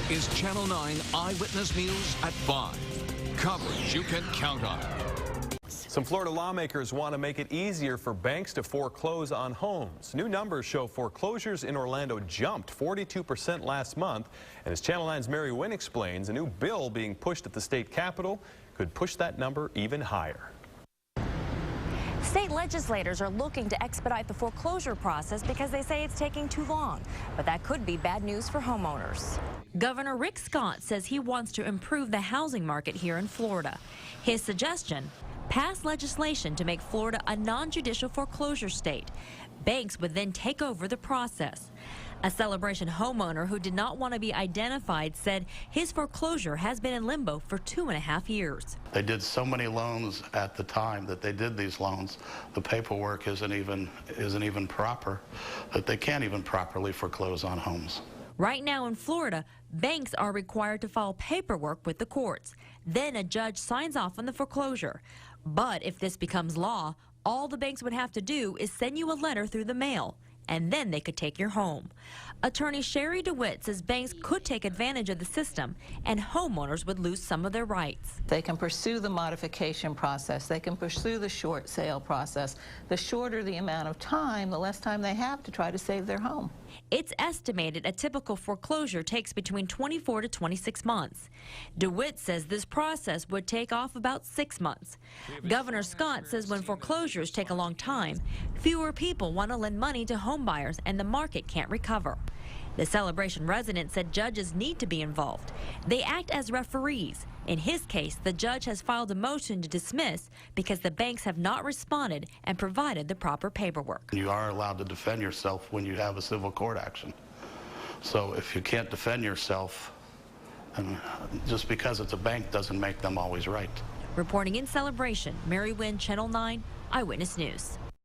is Channel 9 Eyewitness News at 5. Coverage you can count on. Some Florida lawmakers want to make it easier for banks to foreclose on homes. New numbers show foreclosures in Orlando jumped 42% last month. And as Channel 9's Mary Wynn explains, a new bill being pushed at the state capitol could push that number even higher. State legislators are looking to expedite the foreclosure process because they say it's taking too long. But that could be bad news for homeowners. Governor Rick Scott says he wants to improve the housing market here in Florida. His suggestion: pass legislation to make Florida a non-judicial foreclosure state. Banks would then take over the process. A Celebration homeowner who did not want to be identified said his foreclosure has been in limbo for 2.5 years. They did so many loans at the time that they did these loans. The paperwork isn't even proper, that they can't even properly foreclose on homes. Right now in Florida, banks are required to file paperwork with the courts. Then a judge signs off on the foreclosure. But if this becomes law, all the banks would have to do is send you a letter through the mail, and then they could take your home. Attorney Sherri DeWitt says banks could take advantage of the system and homeowners would lose some of their rights. They can pursue the modification process. They can pursue the short sale process. The shorter the amount of time, the less time they have to try to save their home. It's estimated a typical foreclosure takes between 24 to 26 months. DeWitt says this process would take off about 6 months. Governor Scott says when foreclosures take a long time, fewer people want to lend money to home buyers and the market can't recover. The Celebration resident said judges need to be involved. They act as referees. In his case, the judge has filed a motion to dismiss because the banks have not responded and provided the proper paperwork. You are allowed to defend yourself when you have a civil court action. So if you can't defend yourself, and just because it's a bank doesn't make them always right. Reporting in Celebration, Mary Wynn, Channel 9 Eyewitness News.